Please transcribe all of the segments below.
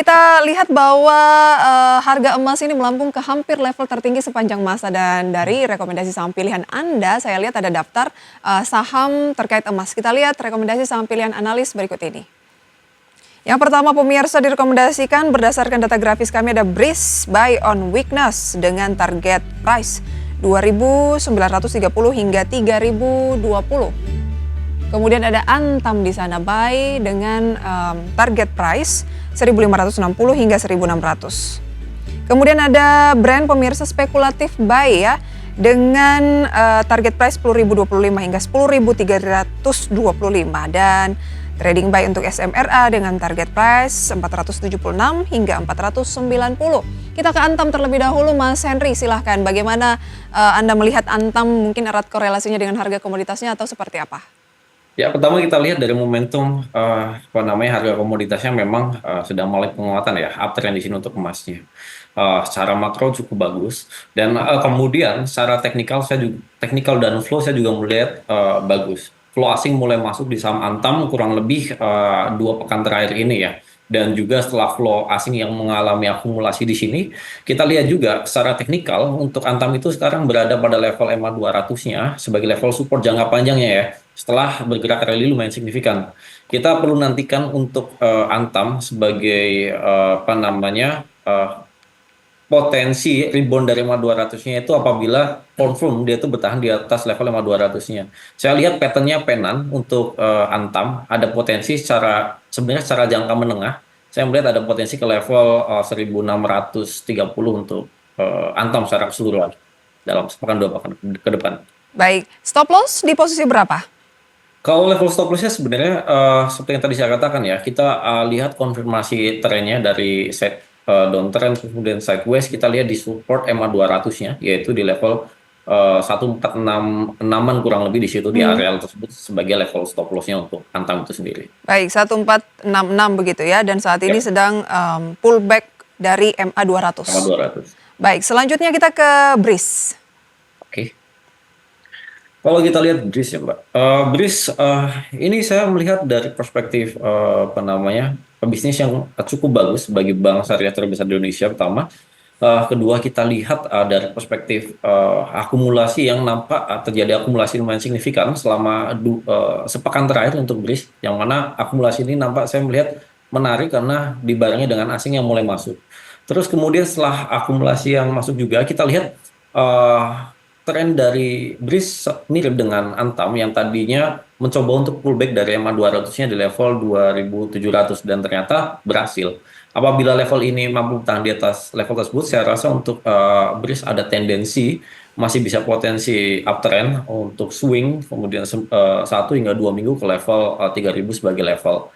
Kita lihat bahwa, harga emas ini melambung ke hampir level tertinggi sepanjang masa dan dari rekomendasi saham pilihan Anda, saya lihat ada daftar, saham terkait emas. Kita lihat rekomendasi saham pilihan analis berikut ini. Yang pertama pemirsa direkomendasikan berdasarkan data grafis kami ada BRIS Buy on Weakness dengan target price 2.930 hingga 3.020. Kemudian ada Antam di sana buy dengan target price 1.560 hingga 1.600. Kemudian ada brand pemirsa spekulatif buy ya dengan target price 10.025 hingga 10.325 dan trading buy untuk SMRA dengan target price 476 hingga 490. Kita ke Antam terlebih dahulu Mas Henry, silahkan bagaimana Anda melihat Antam, mungkin erat korelasinya dengan harga komoditasnya atau seperti apa? Ya, pertama kita lihat dari momentum harga komoditasnya memang sedang mulai penguatan ya, uptrend di sini untuk emasnya. Secara makro cukup bagus dan kemudian secara teknikal dan flow saya juga melihat bagus. Flow asing mulai masuk di saham Antam kurang lebih 2 pekan terakhir ini ya. Dan juga setelah flow asing yang mengalami akumulasi di sini, kita lihat juga secara teknikal untuk Antam itu sekarang berada pada level EMA 200-nya sebagai level support jangka panjangnya ya. Setelah bergerak rally lumayan signifikan. Kita perlu nantikan untuk Antam sebagai potensi rebound dari EMA 200-nya itu apabila confirm dia itu bertahan di atas level EMA 200-nya. Saya lihat pattern-nya penan untuk Antam ada potensi sebenarnya secara jangka menengah. Saya melihat ada potensi ke level 1.630 untuk Antam secara keseluruhan dalam sepekan 2 pekan ke depan. Baik, stop loss di posisi berapa? Kalau level stop loss-nya sebenarnya seperti yang tadi saya katakan ya, kita lihat konfirmasi trennya dari downtrend kemudian sideways, kita lihat di support EMA 200-nya yaitu di level 146.6-an kurang lebih di situ di area tersebut sebagai level stop loss-nya untuk Antam itu sendiri. Baik, 1466 begitu ya dan saat ini Ya, sedang pullback dari MA 200. EMA 200. Baik, selanjutnya kita ke BRIS. Oke. Kalau kita lihat BRIS ya Mbak, BRIS ini saya melihat dari perspektif bisnis yang cukup bagus bagi bank syariah terbesar di Indonesia pertama. Kedua kita lihat dari perspektif akumulasi yang nampak terjadi akumulasi lumayan signifikan selama sepekan terakhir untuk BRIS, yang mana akumulasi ini nampak saya melihat menarik karena dibarengi dengan asing yang mulai masuk. Terus kemudian setelah akumulasi yang masuk juga kita lihat tren dari BRIS mirip dengan Antam yang tadinya mencoba untuk pullback dari EMA 200-nya di level 2.700 dan ternyata berhasil. Apabila level ini mampu bertahan di atas level tersebut, saya rasa untuk BRIS ada tendensi masih bisa potensi uptrend untuk swing kemudian 1 hingga 2 minggu ke level 3.000 sebagai level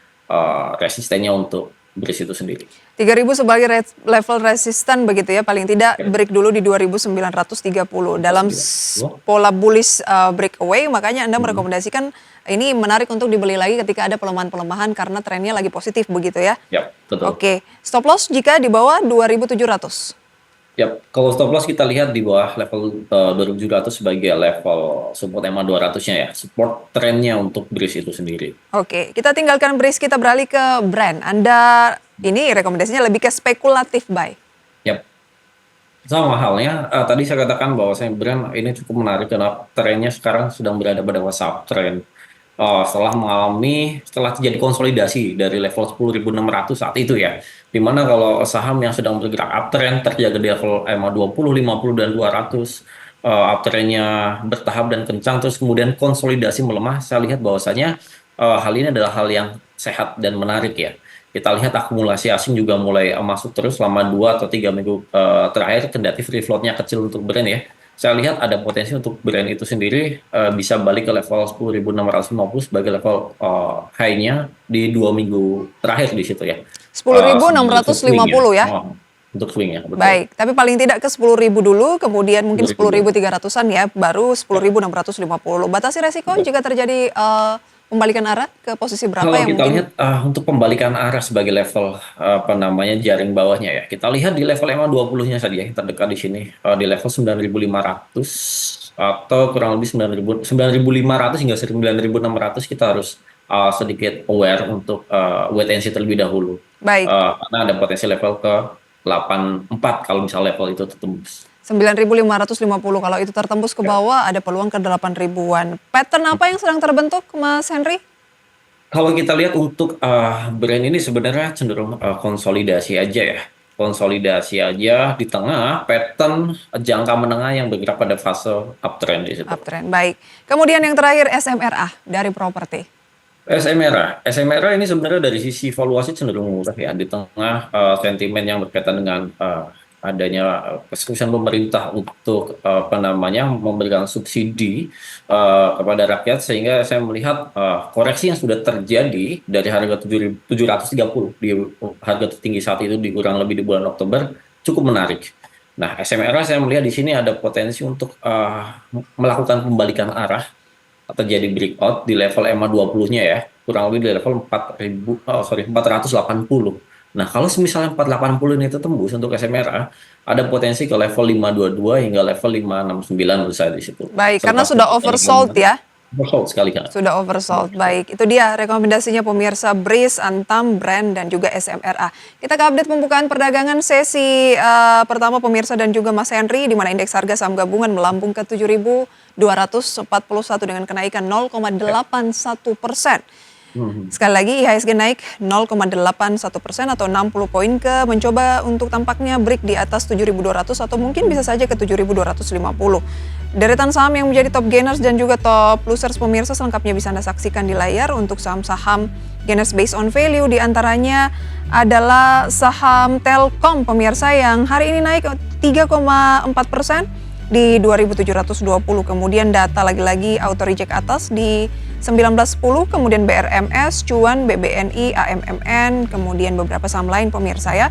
resistennya untuk BRIS itu sendiri. 3.000 sebagai level resisten begitu ya, paling tidak Ya, break dulu di 2.930. Dalam pola bullish breakaway, makanya Anda merekomendasikan ini menarik untuk dibeli lagi ketika ada pelemahan-pelemahan karena trennya lagi positif begitu ya. ya, betul. Oke, stop loss jika di bawah 2.700. Ya, kalau stop loss kita lihat di bawah level 2.700 sebagai level support EMA 200-nya ya, support trennya untuk BRIS itu sendiri. Oke, kita tinggalkan BRIS, kita beralih ke brand. Anda ini rekomendasinya lebih ke spekulatif buy. Ya, sama halnya tadi saya katakan bahwa saya brand ini cukup menarik karena trennya sekarang sedang berada pada fase uptrend. Setelah terjadi konsolidasi dari level 10.600 saat itu ya, dimana kalau saham yang sedang bergerak uptrend terjaga di level EMA 20, 50 dan 200, uptrendnya bertahap dan kencang terus kemudian konsolidasi melemah, saya lihat bahwasanya hal ini adalah hal yang sehat dan menarik ya. Kita lihat akumulasi asing juga mulai masuk terus selama 2 atau 3 minggu terakhir, kendati free float-nya kecil untuk brand ya. Saya lihat ada potensi untuk brand itu sendiri bisa balik ke level 10.650 sebagai level high-nya di 2 minggu terakhir di situ ya. 10.650 ya. Untuk swing ya, betul. Baik, tapi paling tidak ke 10.000 dulu, kemudian mungkin 10.000. 10.300-an ya, baru 10.650. Batasi resiko jika terjadi pembalikan arah ke posisi berapa Kalau yang kita mungkin lihat untuk pembalikan arah sebagai level jaring bawahnya ya, kita lihat di level EMA 20-nya saja yang terdekat di sini di level 9.500 atau kurang lebih 9.500 hingga 9.600 kita harus sedikit aware untuk wait and see terlebih dahulu. Baik, Karena ada potensi level ke 84 kalau misal level itu tertembus. 9.550 kalau itu tertembus ke Ya. bawah ada peluang ke 8 ribuan. Pattern apa yang sedang terbentuk Mas Henry? Kalau kita lihat untuk brand ini sebenarnya cenderung konsolidasi aja ya. Konsolidasi aja di tengah pattern jangka menengah yang bergerak pada fase uptrend di situ. Uptrend, baik. Kemudian yang terakhir SMRA dari properti. SMRA ini sebenarnya dari sisi valuasi cenderung murah ya di tengah sentimen yang berkaitan dengan adanya kesuksesan pemerintah untuk apa namanya memberikan subsidi kepada rakyat sehingga saya melihat koreksi yang sudah terjadi dari harga 730 di harga tertinggi saat itu di kurang lebih di bulan Oktober cukup menarik. Nah, SMRA saya melihat di sini ada potensi untuk melakukan pembalikan arah terjadi breakout di level EMA 20-nya ya, kurang lebih di level 480. Nah, kalau misalnya 480 ini tembus untuk SMRA, ada potensi ke level 522 hingga level 569 menurut saya di situ. Baik, karena Selepas sudah oversold ya. oversold sekali kan. Sudah oversold. Baik, itu dia rekomendasinya pemirsa Breeze, Antam, Brand, dan juga SMRA. Kita ke update pembukaan perdagangan sesi pertama pemirsa dan juga Mas Henry, di mana indeks harga saham gabungan melambung ke 7.241 dengan kenaikan 0,81%. Sekali lagi IHSG naik 0,81% atau 60 poin ke mencoba untuk tampaknya break di atas 7.200 atau mungkin bisa saja ke 7.250. Deretan saham yang menjadi top gainers dan juga top losers pemirsa selengkapnya bisa Anda saksikan di layar. Untuk saham-saham gainers based on value diantaranya adalah saham Telkom pemirsa yang hari ini naik 3,4% di 2.720. Kemudian data lagi-lagi auto reject atas di 1910, kemudian BRMS, Cuan, BBNI, AMMN, kemudian beberapa saham lain pemirsa ya.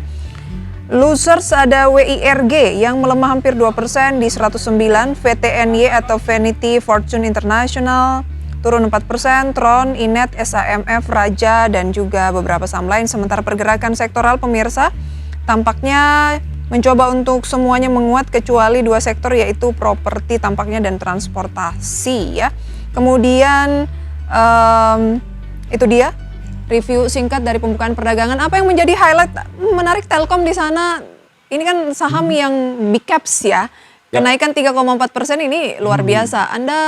Losers ada WIRG yang melemah hampir 2% di 109, VTNY atau Vanity Fortune International turun 4%, Tron, Inet, SAMF, Raja, dan juga beberapa saham lain. Sementara pergerakan sektoral pemirsa tampaknya mencoba untuk semuanya menguat kecuali dua sektor yaitu properti tampaknya dan transportasi ya. Kemudian itu dia review singkat dari pembukaan perdagangan. Apa yang menjadi highlight menarik Telkom di sana? Ini kan saham yang big caps ya. Kenaikan 3,4% ini luar biasa. Anda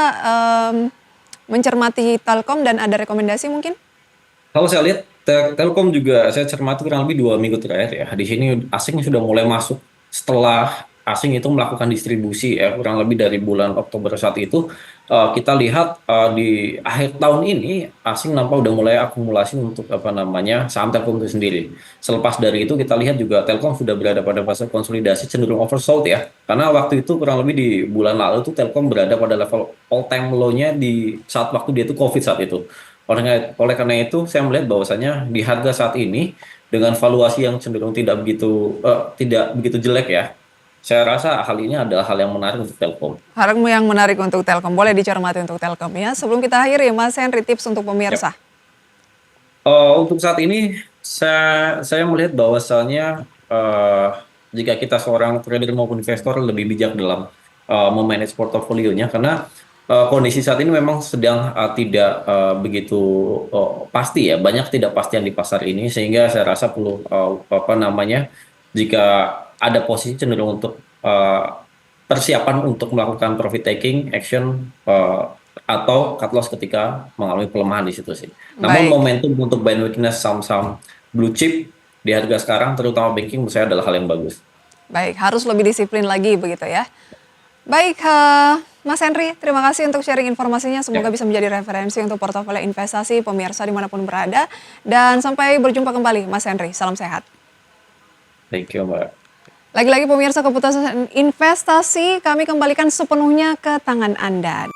mencermati Telkom dan ada rekomendasi mungkin? Kalau saya lihat Telkom juga saya cermati kurang lebih 2 minggu terakhir ya. Di sini asing sudah mulai masuk setelah asing itu melakukan distribusi ya kurang lebih dari bulan Oktober saat itu kita lihat di akhir tahun ini asing nampak udah mulai akumulasi untuk apa namanya saham Telkom itu sendiri. Selepas dari itu kita lihat juga Telkom sudah berada pada fase konsolidasi cenderung oversold ya. Karena waktu itu kurang lebih di bulan lalu tuh Telkom berada pada level all time low-nya di saat waktu dia itu COVID saat itu. Oleh karena itu, saya melihat bahwasanya di harga saat ini dengan valuasi yang cenderung tidak begitu jelek ya, saya rasa hal ini adalah hal yang menarik untuk Telkom. Hal yang menarik untuk Telkom, boleh dicermati untuk Telkom ya. Sebelum kita akhiri, Mas Henry, tips untuk pemirsa. Untuk saat ini, saya melihat bahwasanya jika kita seorang trader maupun investor lebih bijak dalam memanage portofolionya, karena kondisi saat ini memang sedang tidak begitu pasti ya, banyak tidak pastian di pasar ini, sehingga saya rasa perlu apa namanya, jika ada posisi cenderung untuk persiapan untuk melakukan profit taking action atau cut loss ketika mengalami pelemahan di situ sih. Namun Baik, momentum untuk buying weakness saham-saham blue chip di harga sekarang, terutama banking, menurut saya adalah hal yang bagus. baik, harus lebih disiplin lagi begitu ya. Baik, Mas Henry, terima kasih untuk sharing informasinya. Semoga Ya, bisa menjadi referensi untuk portofolio investasi pemirsa dimanapun berada. Dan sampai berjumpa kembali, Mas Henry. Salam sehat. thank you Mbak. Lagi-lagi pemirsa, keputusan investasi kami kembalikan sepenuhnya ke tangan Anda.